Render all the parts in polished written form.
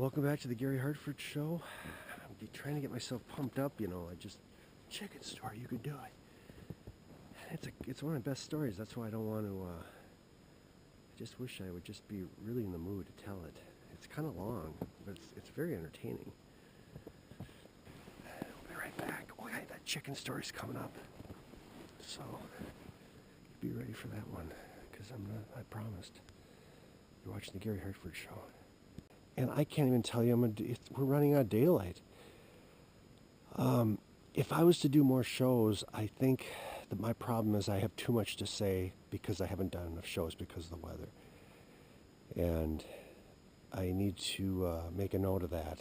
Welcome back to the Gary Hartford Show. I'm trying to get myself pumped up, chicken story, you can do it. It's one of the best stories. That's why I don't want to. I just wish I would just be really in the mood to tell it. It's kind of long, but it's very entertaining. I'll be right back. Oh, yeah, that chicken story's coming up, so be ready for that one because I promised. You're watching the Gary Hartford Show. And I can't even tell you, we're running out of daylight. If I was to do more shows, I think that my problem is I have too much to say because I haven't done enough shows because of the weather. And I need to make a note of that.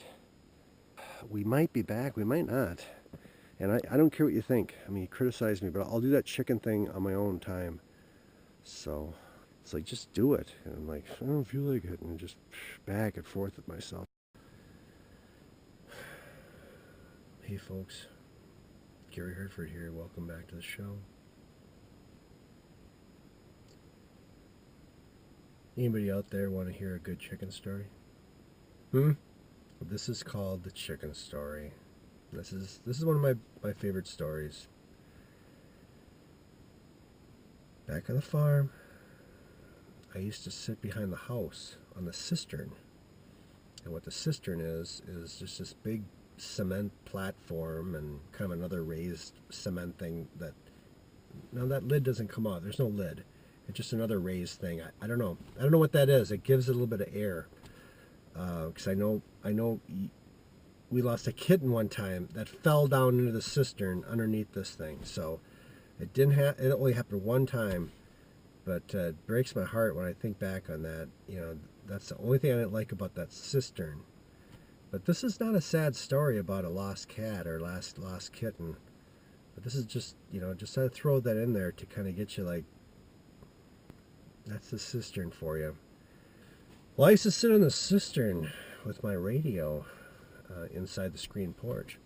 We might be back, we might not. And I don't care what you think. I mean, you criticize me, but I'll do that chicken thing on my own time. So it's like, just do it. And I'm like, I don't feel like it. And just back and forth with myself. Hey folks, Gary Hartford here. Welcome back to the show. Anybody out there want to hear a good chicken story? This is called the chicken story. This is one of my favorite stories. Back on the farm, I used to sit behind the house on the cistern. And what the cistern is just this big cement platform and kind of another raised cement thing that lid doesn't come off. There's no lid. It's just another raised thing. I don't know. I don't know what that is. It gives it a little bit of air. Because I know we lost a kitten one time that fell down into the cistern underneath this thing. So it only happened one time. But it breaks my heart when I think back on that. That's the only thing I didn't like about that cistern. But this is not a sad story about a lost cat or lost kitten. But this is just, just to throw that in there to kind of get you like, that's the cistern for you. Well, I used to sit on the cistern with my radio inside the screen porch.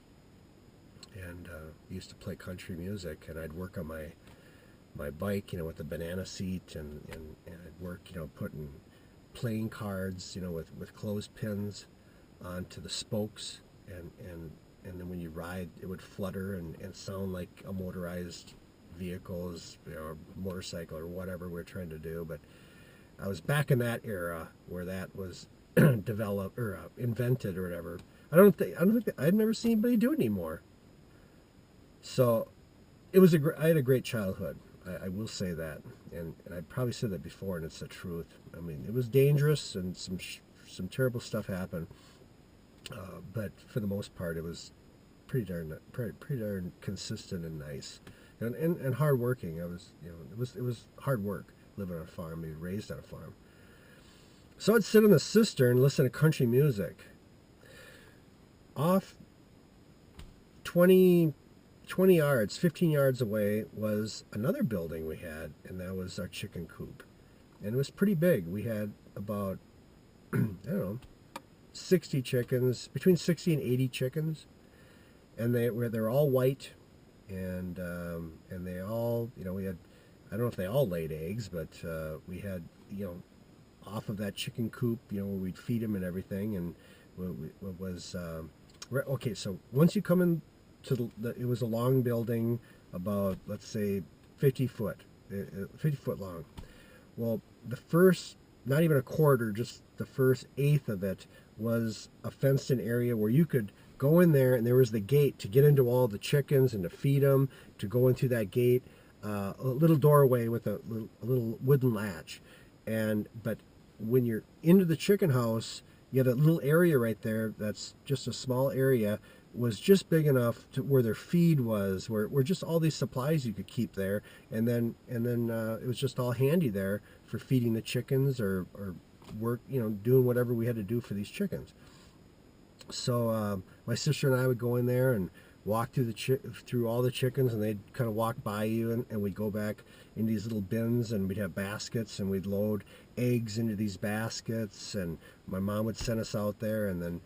And used to play country music, and I'd work on my bike, with the banana seat, and I'd work, putting playing cards, with clothespins onto the spokes, and then when you ride, it would flutter and sound like a motorized vehicle, or motorcycle or whatever we're trying to do. But I was back in that era where that was developed or invented or whatever. I don't think I'd never seen anybody do it anymore. So it was I had a great childhood. I will say that, and I probably said that before, and it's the truth. I mean, it was dangerous, and some terrible stuff happened, but for the most part, it was pretty darn consistent and nice, and hardworking. It was hard work living on a farm, being raised on a farm. So I'd sit on the cistern and listen to country music. Off 20 yards, 15 yards away was another building we had, and that was our chicken coop. And it was pretty big. We had about, 60 chickens, between 60 and 80 chickens. And they're all white, and they all, we had, I don't know if they all laid eggs, but we had, off of that chicken coop, where we'd feed them and everything. And it was, okay, so once you come in, it was a long building, about, let's say, 50 foot long. Well, the first, not even a quarter, just the first eighth of it was a fenced-in area where you could go in there, and there was the gate to get into all the chickens and to feed them, to go in through that gate, a little doorway with a little wooden latch. But when you're into the chicken house, you have that little area right there that's just a small area, was just big enough to where their feed was, where just all these supplies you could keep there, and then it was just all handy there for feeding the chickens or work, doing whatever we had to do for these chickens. So my sister and I would go in there and walk through all the chickens, and they'd kind of walk by you, and we'd go back in these little bins, and we'd have baskets, and we'd load eggs into these baskets, and my mom would send us out there, and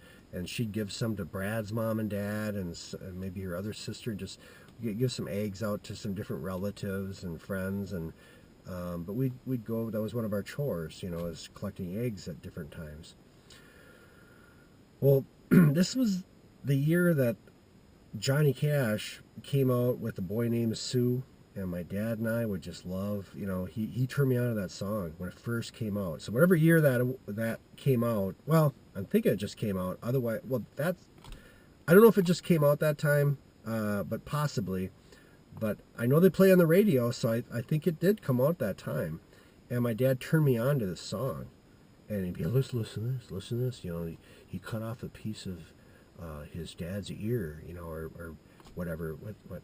she'd give some to Brad's mom and dad, and maybe her other sister, just give some eggs out to some different relatives and friends, and but we'd go. That was one of our chores, is collecting eggs at different times. Well, this was the year that Johnny Cash came out with A Boy Named Sue, and my dad and I would just love, he turned me on to that song when it first came out. So whatever year that came out, well, I'm thinking it just came out. Otherwise, well, I don't know if it just came out that time, but possibly. But I know they play on the radio, so I think it did come out that time. And my dad turned me on to this song. And he'd be, listen to this, listen to this. He cut off a piece of his dad's ear, or whatever. What?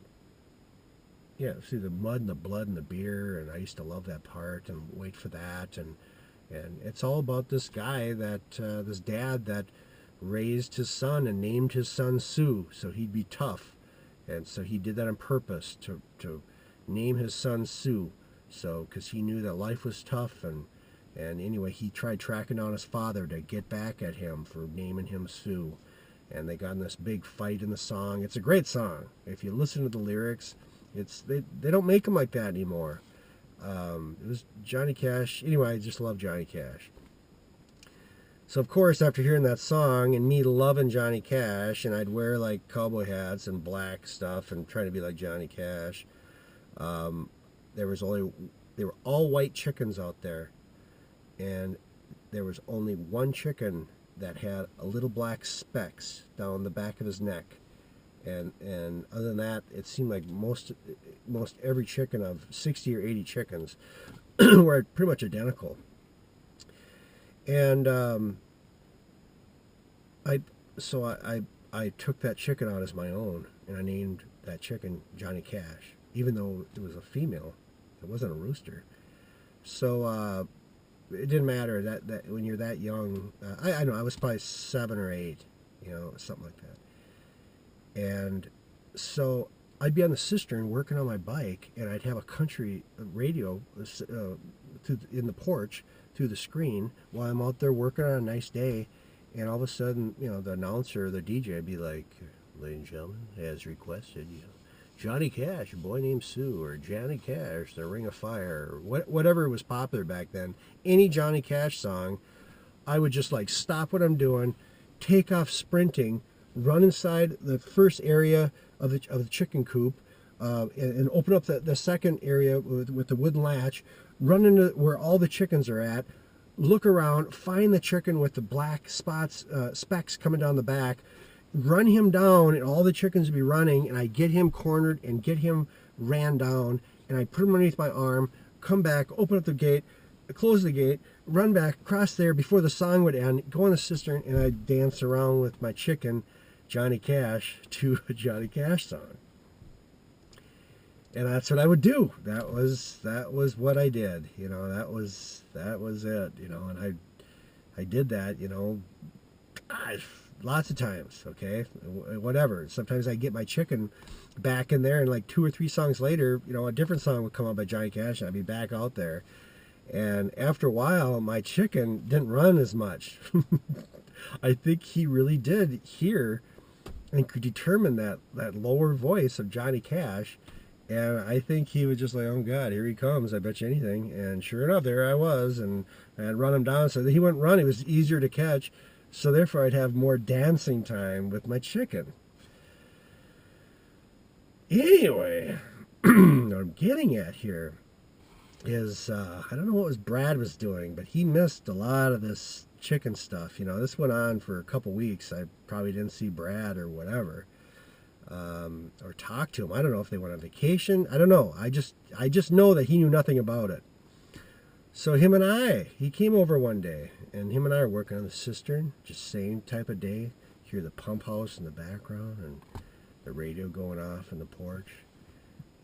Yeah, see the mud and the blood and the beer, and I used to love that part and wait for that. And it's all about this guy this dad that raised his son and named his son Sue, so he'd be tough. And so he did that on purpose to name his son Sue. So, because he knew that life was tough, and anyway, he tried tracking down his father to get back at him for naming him Sue. And they got in this big fight in the song. It's a great song. If you listen to the lyrics, they don't make them like that anymore. It was Johnny Cash. Anyway, I just love Johnny Cash. So, of course, after hearing that song and me loving Johnny Cash, and I'd wear like cowboy hats and black stuff and trying to be like Johnny Cash, there were all white chickens out there, and there was only one chicken that had a little black specks down the back of his neck, and other than that, it seemed like most every chicken of 60 or 80 chickens were pretty much identical. And I took that chicken out as my own, and I named that chicken Johnny Cash, even though it was a female. It wasn't a rooster. So it didn't matter that when you're that young. I know I was probably 7 or 8, something like that. And so I'd be on the cistern working on my bike, and I'd have a country radio in the porch through the screen while I'm out there working on a nice day. And all of a sudden, the announcer or the DJ would be like, ladies and gentlemen, as requested, Johnny Cash, A Boy Named Sue, or Johnny Cash, The Ring of Fire, or whatever was popular back then. Any Johnny Cash song, I would just like stop what I'm doing, take off sprinting, run inside the first area of the chicken coop, and open up the second area with the wooden latch, run into where all the chickens are at, look around, find the chicken with the black specks coming down the back, run him down, and all the chickens would be running, and I get him cornered and get him ran down, and I put him underneath my arm, come back, open up the gate, close the gate, run back, across there before the song would end, go in the cistern, and I'd dance around with my chicken, Johnny Cash, to a Johnny Cash song. And that's what I would do. That was what I did. That was it. And I did that. Lots of times. Okay, whatever. Sometimes I get my chicken back in there, and like 2 or 3 songs later, a different song would come on by Johnny Cash, and I'd be back out there. And after a while, my chicken didn't run as much. I think he really did hear and could determine that lower voice of Johnny Cash. And I think he was just like, oh, God, here he comes. I bet you anything. And sure enough, there I was. And I'd run him down. So he wouldn't run. It was easier to catch. So therefore, I'd have more dancing time with my chicken. Anyway, what I'm getting at here is, I don't know what Brad was doing, but he missed a lot of this chicken stuff. This went on for a couple weeks. I probably didn't see Brad or whatever. Or talk to him. I don't know if they went on vacation. I don't know. I just know that he knew nothing about it. So he came over one day, and him and I are working on the cistern, just same type of day. Hear the pump house in the background and the radio going off in the porch.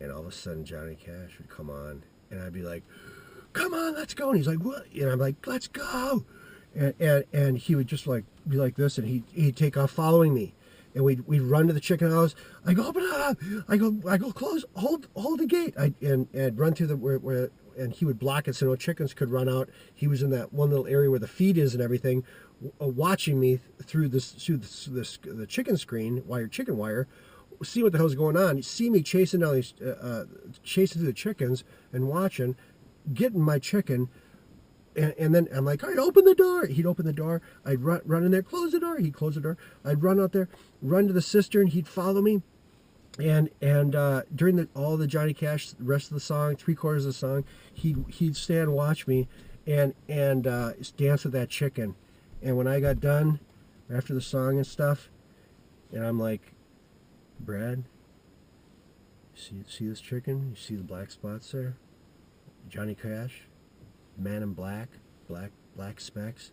And all of a sudden Johnny Cash would come on, and I'd be like, come on, let's go. And he's like, what? And I'm like, let's go. And he would just like be like this, and he'd take off following me. And we'd run to the chicken house. I go, open it up. I go close. Hold the gate. And run through where and he would block it so no chickens could run out. He was in that one little area where the feed is and everything, watching me through the chicken screen, chicken wire, see what the hell's going on. You see me chasing down these, chasing through the chickens and watching, getting my chicken, and then I'm like, all right, open the door. He'd open the door. I'd run in there, close the door. He'd close the door. I'd run out there, run to the cistern. He'd follow me. And during all the Johnny Cash, the rest of the song, 3/4 of the song, he'd stand and watch me, and dance with that chicken. And when I got done, after the song and stuff, and I'm like, Brad, see this chicken? You see the black spots there? Johnny Cash, man in black specks.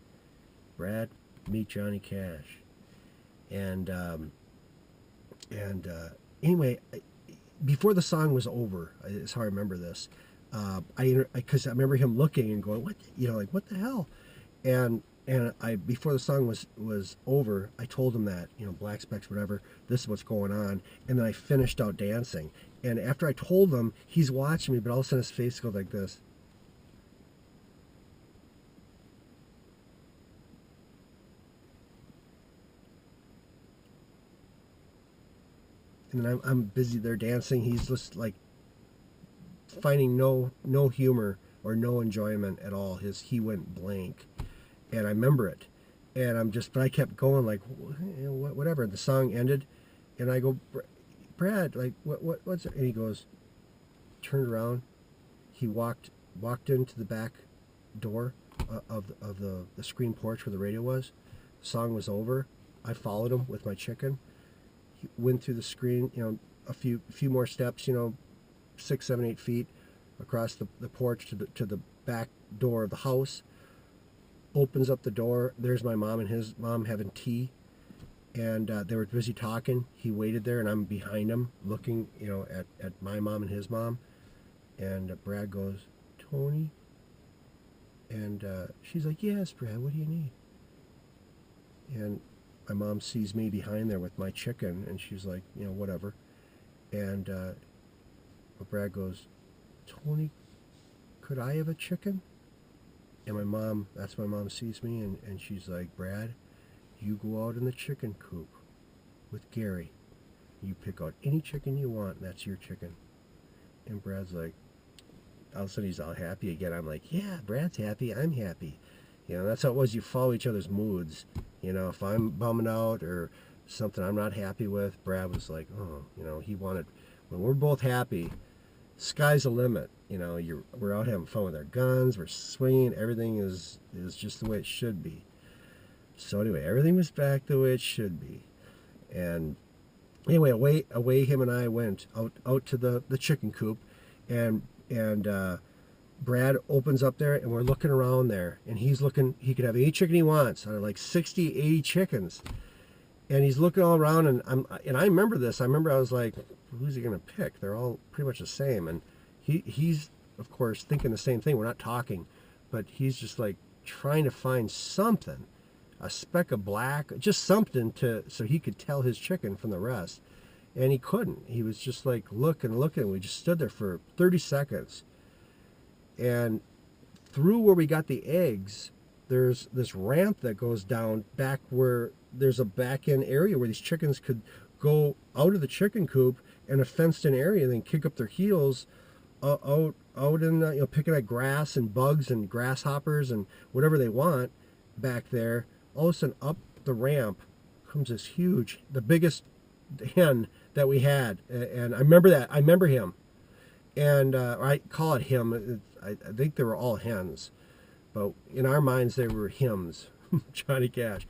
Brad, meet Johnny Cash. And anyway, before the song was over, is how I remember this. Because I remember him looking and going, what, like, what the hell? And I, before the song was over, I told him that, black specks, whatever, this is what's going on. And then I finished out dancing. And after I told him, he's watching me, but all of a sudden his face goes like this. And then I'm busy there dancing. He's just like finding no humor or no enjoyment at all. He went blank. And I remember it. And but I kept going like, whatever. The song ended, and I go, Brad, like, what's it? And he goes, turned around. He walked into the back door of the screen porch where the radio was. The song was over. I followed him with my chicken. He went through the screen, a few more steps, 6, 7, 8 feet across the porch to the back door of the house. Opens up the door. There's my mom and his mom having tea, and they were busy talking. He waited there, and I'm behind him looking, at my mom and his mom. And Brad goes, Tony? And she's like, yes, Brad, what do you need? And my mom sees me behind there with my chicken, and she's like, whatever. And Brad goes, Tony, could I have a chicken? And that's my mom sees me, and she's like, Brad, you go out in the chicken coop with Gary. You pick out any chicken you want, and that's your chicken. And Brad's like, all of a sudden he's all happy again. I'm like, yeah, Brad's happy, I'm happy. That's how it was. You follow each other's moods. If I'm bumming out or something I'm not happy with, Brad was like, oh, he wanted, when we're both happy, sky's the limit. We're out having fun with our guns, we're swinging, everything is just the way it should be. So anyway, everything was back the way it should be. And anyway, away him and I went out to the chicken coop, and Brad opens up there, and we're looking around there, and he's looking, he could have any chicken he wants out of like 60, 80 chickens. And he's looking all around, and I remember this. I was like, who's he going to pick? They're all pretty much the same. And he's, of course, thinking the same thing. We're not talking, but he's just like trying to find something, a speck of black, just something so he could tell his chicken from the rest. And he couldn't. He was just like looking. We just stood there for 30 seconds. And through where we got the eggs, there's this ramp that goes down back where there's a back-end area where these chickens could go out of the chicken coop in a fenced-in area and then kick up their heels out in, picking at grass and bugs and grasshoppers and whatever they want back there. All of a sudden, up the ramp comes this huge, the biggest hen that we had. And I remember that. I remember him. And I call it him. I think they were all hens. But in our minds, they were hymns. Johnny Cash.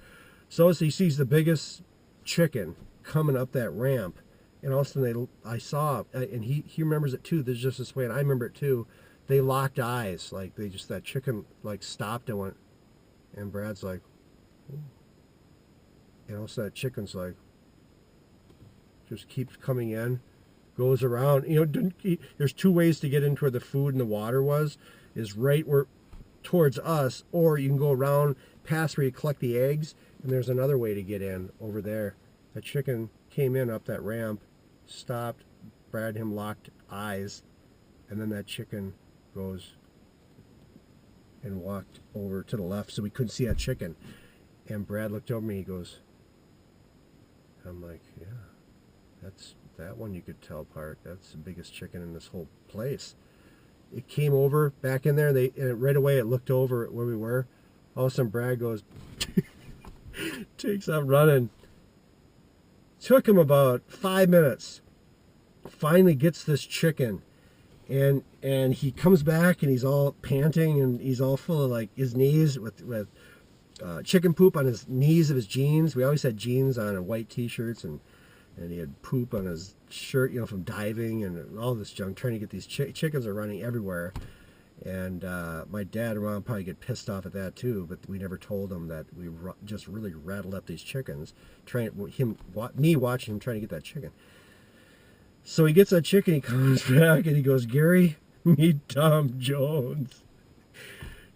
So as he sees the biggest chicken coming up that ramp, and all of a sudden I saw, and he remembers it too. There's just this way, and I remember it too. They locked eyes, like that chicken like stopped and went, and Brad's like, ooh. And all of a sudden that chicken's like, just keeps coming in, goes around. There's two ways to get into where the food and the water is right where towards us, or you can go around past where you collect the eggs, and there's another way to get in over there. The chicken came in up that ramp, stopped, Brad and him locked eyes, and then that chicken goes and walked over to the left so we couldn't see that chicken. And Brad looked over me, he goes, I'm like, yeah, that's that one you could tell apart. That's the biggest chicken in this whole place. it came over back in there. And right away it looked over at where we were. All of a sudden Brad goes, takes off running. Took him about 5 minutes. Finally gets this chicken, and he comes back and he's all panting and he's all full of like his knees with chicken poop on his knees of his jeans. We always had jeans on and white t-shirts, and he had poop on his shirt, from diving and all this junk, trying to get these chickens are running everywhere. And my dad and mom probably get pissed off at that too, but we never told them that we just really rattled up these chickens, me watching him trying to get that chicken. So he gets that chicken, he comes back and he goes, "Gary, meet Tom Jones."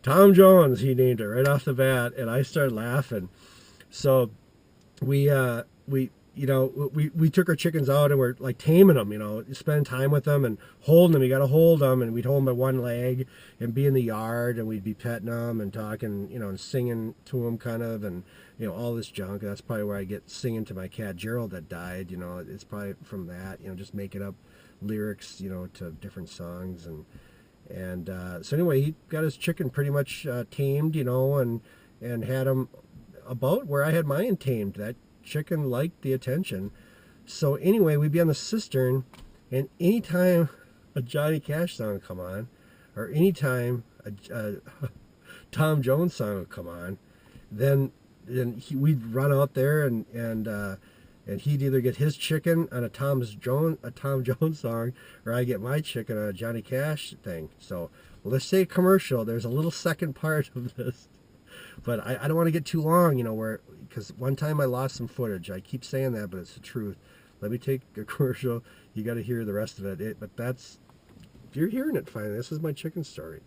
Tom Jones, he named it right off the bat, and I started laughing. So we took our chickens out and we're like taming them, spending time with them and holding them. You got to hold them, and we'd hold them by one leg and be in the yard, and we'd be petting them and talking, and singing to them kind of, and all this junk. That's probably where I get singing to my cat Gerald that died. It's probably from that, just making up lyrics, to different songs, and so anyway, he got his chicken pretty much tamed, and had him about where I had mine tamed. That chicken liked the attention. So anyway, we'd be on the cistern, and anytime a Johnny Cash song would come on, or anytime a Tom Jones song would come on, then we'd run out there, and he'd either get his chicken on a Tom Jones song, or I get my chicken on a Johnny Cash thing. So let's say commercial. There's a little second part of this. But I don't want to get too long, because one time I lost some footage. I keep saying that, but it's the truth. Let me take a commercial. You got to hear the rest of it. But you're hearing it finally. This is my chicken story.